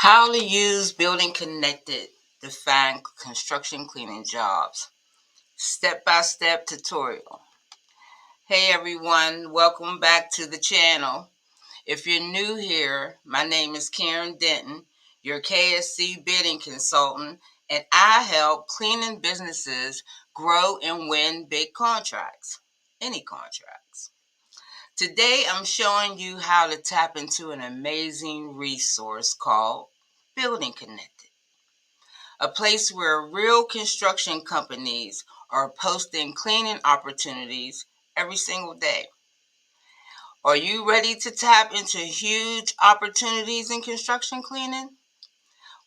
How to use Building Connected to find construction cleaning jobs. Step-by-step tutorial. Hey everyone, welcome back to the channel. If you're new here, my name is Karen Denton, your KSC bidding consultant, and I help cleaning businesses grow and win big contracts, any contracts. Today I'm showing you how to tap into an amazing resource called Building Connected. A place where real construction companies are posting cleaning opportunities every single day. Are you ready to tap into huge opportunities in construction cleaning?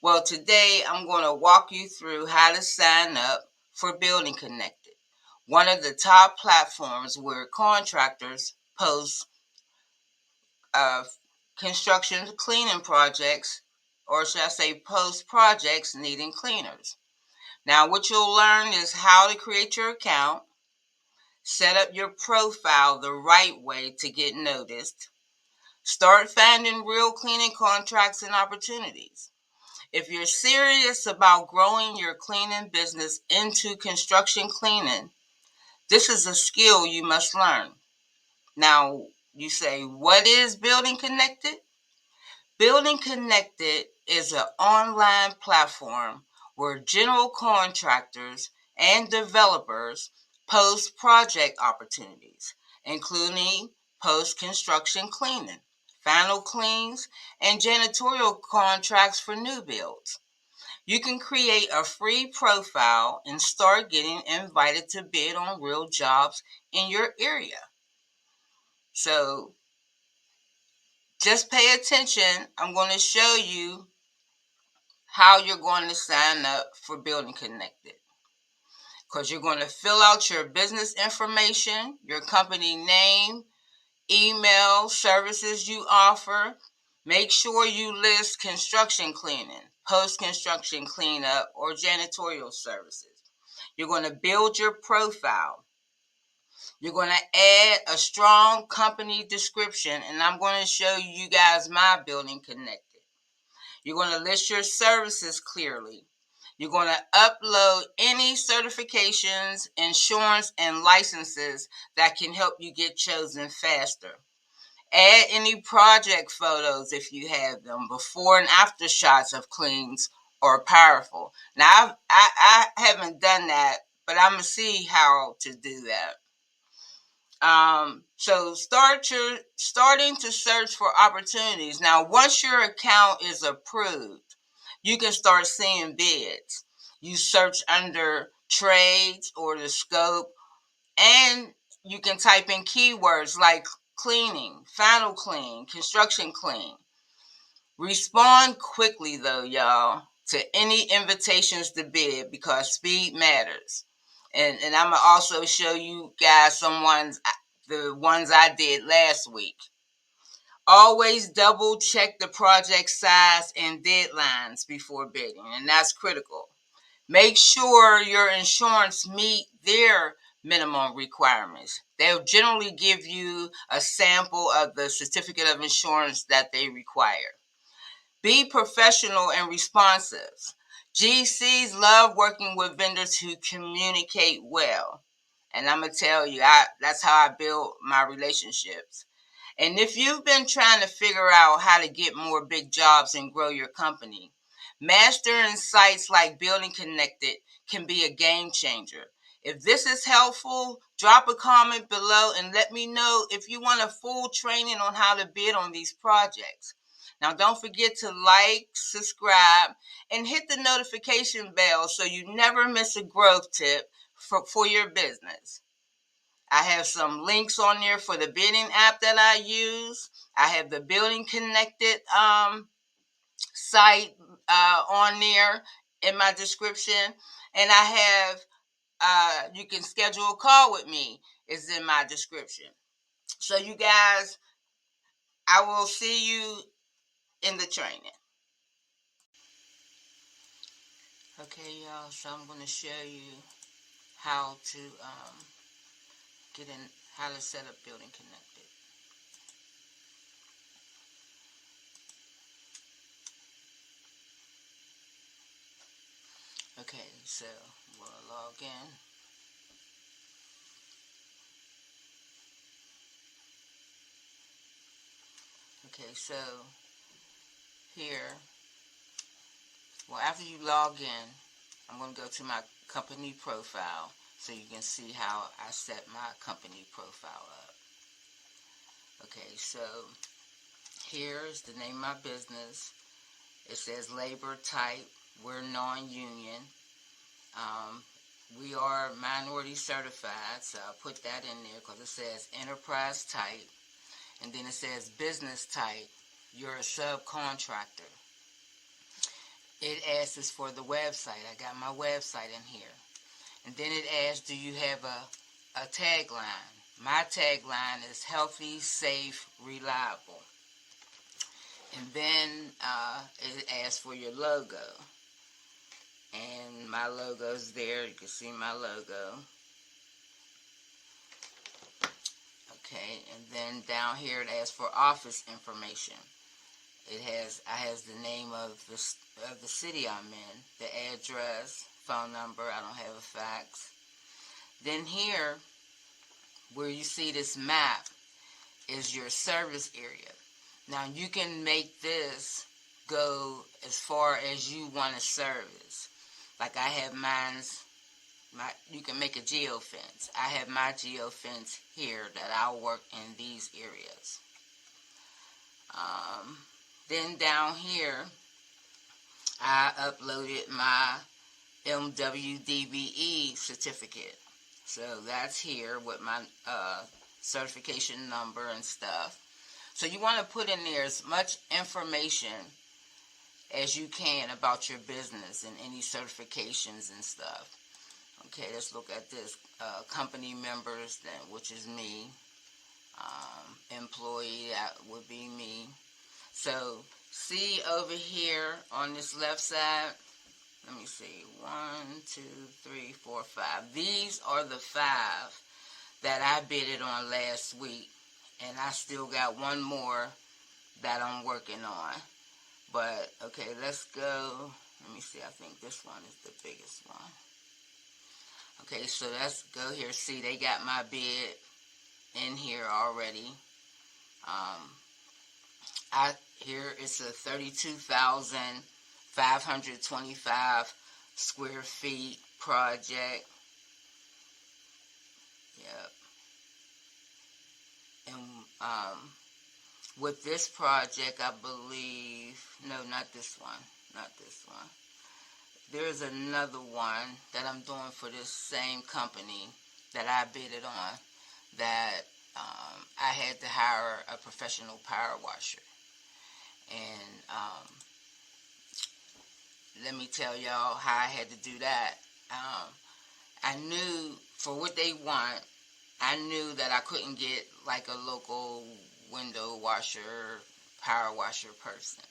Well, today I'm going to walk you through how to sign up for Building Connected, one of the top platforms where contractors post construction cleaning projects, or should I say post projects needing cleaners. Now, what you'll learn is how to create your account, set up your profile the right way to get noticed, start finding real cleaning contracts and opportunities. If you're serious about growing your cleaning business into construction cleaning, this is a skill you must learn. Now, you say, what is Building Connected? Building Connected is an online platform where general contractors and developers post project opportunities, including post-construction cleaning, final cleans, and janitorial contracts for new builds. You can create a free profile and start getting invited to bid on real jobs in your area. So just pay attention. I'm going to show you how you're going to sign up for Building Connected. Because you're going to fill out your business information, your company name, email, services you offer. Make sure you list construction cleaning, post-construction cleanup, or janitorial services. You're going to build your profile. You're going to add a strong company description, and I'm going to show you guys my Building Connected. You're going to list your services clearly. You're going to upload any certifications, insurance, and licenses that can help you get chosen faster. Add any project photos if you have them. Before and after shots of cleans are powerful. Now, I haven't done that, but I'm going to see how to do that. So starting to search for opportunities. Now, once your account is approved, you can start seeing bids. You search under trades or the scope, and you can type in keywords like cleaning, final clean, construction clean. Respond quickly though, y'all, to any invitations to bid because speed matters. And I'm going to also show you guys the ones I did last week. Always double check the project size and deadlines before bidding, and that's critical. Make sure your insurance meet their minimum requirements. They'll generally give you a sample of the certificate of insurance that they require. Be professional and responsive. GCs love working with vendors who communicate well. And I'm going to tell you, that's how I build my relationships. And if you've been trying to figure out how to get more big jobs and grow your company, mastering sites like Building Connected can be a game changer. If this is helpful, drop a comment below and let me know if you want a full training on how to bid on these projects. Now, don't forget to like, subscribe, and hit the notification bell so you never miss a growth tip for your business. I have some links on there for the bidding app that I use. I have the Building Connected site on there in my description. And I have, you can schedule a call with me, is in my description. So you guys, I will see you in the training. Okay, y'all, so I'm going to show you how to how to set up Building Connected. so we'll log in. Okay, so here, well, after you log in, I'm going to go to my company profile so you can see how I set my company profile up. Okay, so here's the name of my business. It says labor type. We're non-union. We are minority certified, so I'll put that in there because it says enterprise type. And then it says business type. You're a subcontractor. It asks us for the website. I got my website in here. And then it asks, do you have a tagline? My tagline is healthy, safe, reliable. And then it asks for your logo. And my logo's there. You can see my logo. Okay, and then down here it asks for office information. I has the name of the city I'm in, the address, phone number. I don't have a fax. Then here, where you see this map, is your service area. Now you can make this go as far as you want to service. Like I have you can make a geofence. I have my geofence here that I'll work in these areas. Then down here, I uploaded my MWDBE certificate. So that's here with my certification number and stuff. So you want to put in there as much information as you can about your business and any certifications and stuff. Okay, let's look at this. Company members, which is me. Employee, that would be me. So see over here on this left side, let me see, 1, 2, 3, 4, 5. These are the 5 that I bidded on last week, and I still got one more that I'm working on. But okay, let's go. Let me see, I think this one is the biggest one. Okay, so let's go here. See, they got my bid in here already. Here it's a 32,525 square feet project. Yep. And with this project, I believe, no, not this one. There's another one that I'm doing for this same company that I bidded on that I had to hire a professional power washer. And let me tell y'all how I had to do that. I knew for what they want, I knew that I couldn't get like a local window washer, power washer person.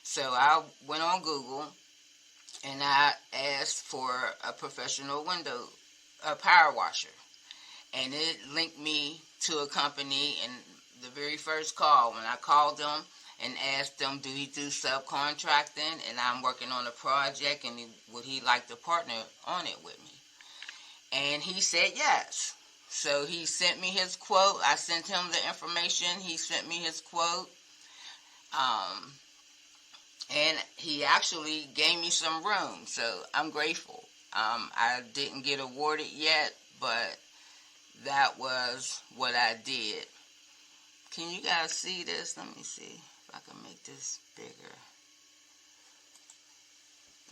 So I went on Google and I asked for a professional power washer. And it linked me to a company, and the very first call, when I called them and asked them, do he do subcontracting, and I'm working on a project, and would he like to partner on it with me? And he said yes. So he sent me his quote. I sent him the information. He sent me his quote. And he actually gave me some room, so I'm grateful. I didn't get awarded yet, but that was what I did. Can you guys see this? Let me see if I can make this bigger.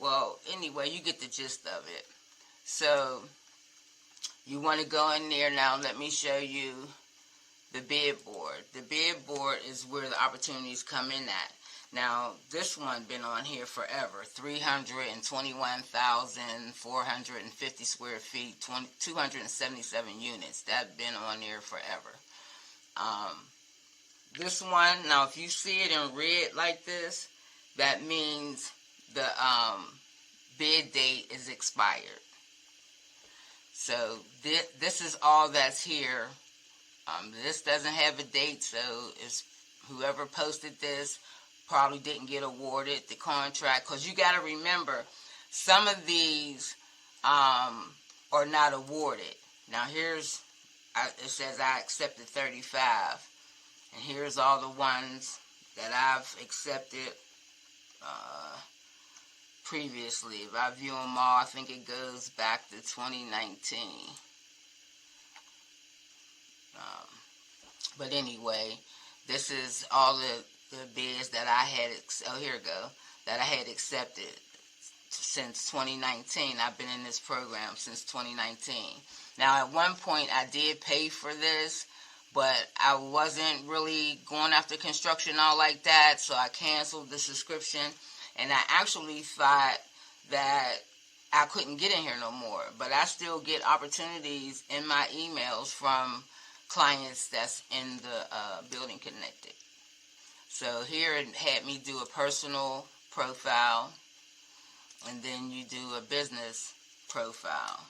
Well, anyway, you get the gist of it. So you want to go in there now. Let me show you the bid board. The bid board is where the opportunities come in at. Now, this one been on here forever. 321,450 square feet, 277 units. That's been on there forever. This one, now if you see it in red like this, that means the bid date is expired. So this is all that's here. This doesn't have a date, so it's whoever posted this probably didn't get awarded the contract, because you got to remember, some of these or not awarded. Now it says I accepted 35, and here's all the ones that I've accepted previously. If I view them all, I think it goes back to 2019. But anyway, this is all the bids that I had, here we go, that I had accepted since 2019. I've been in this program since 2019. Now, at one point, I did pay for this, but I wasn't really going after construction all like that, so I canceled the subscription, and I actually thought that I couldn't get in here no more, but I still get opportunities in my emails from clients that's in the Building Connected. So here it had me do a personal profile, and then you do a business profile.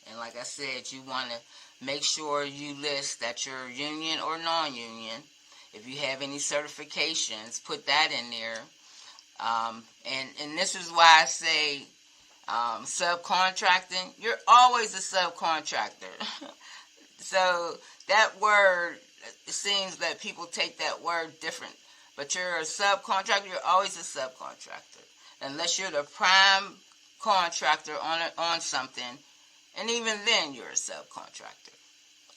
And like I said, you want to make sure you list that you're union or non-union. If you have any certifications, put that in there. And this is why I say subcontracting. You're always a subcontractor. So that word, it seems that people take that word different. But you're a subcontractor, you're always a subcontractor. Unless you're the prime contractor on something, and even then you're a subcontractor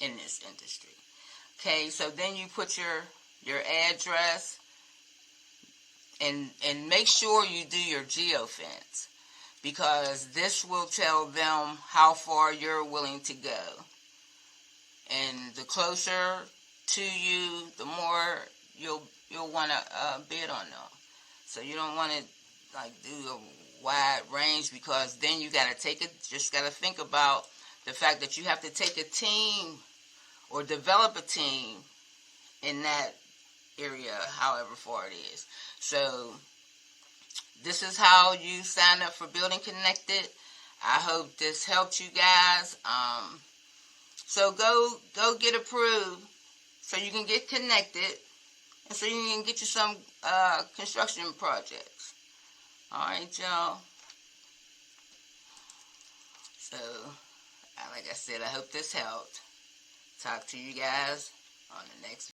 in this industry. Okay, so then you put your address, and make sure you do your geofence, because this will tell them how far you're willing to go. And the closer to you, the more you'll want to bid on them. So you don't want to do a wide range, because then you got to just got to think about the fact that you have to take a team or develop a team in that area, however far it is. So this is how you sign up for Building Connected. I hope this helped you guys. So go get approved so you can get connected, and so you can get you some construction projects. All right, y'all. So, like I said, I hope this helped. Talk to you guys on the next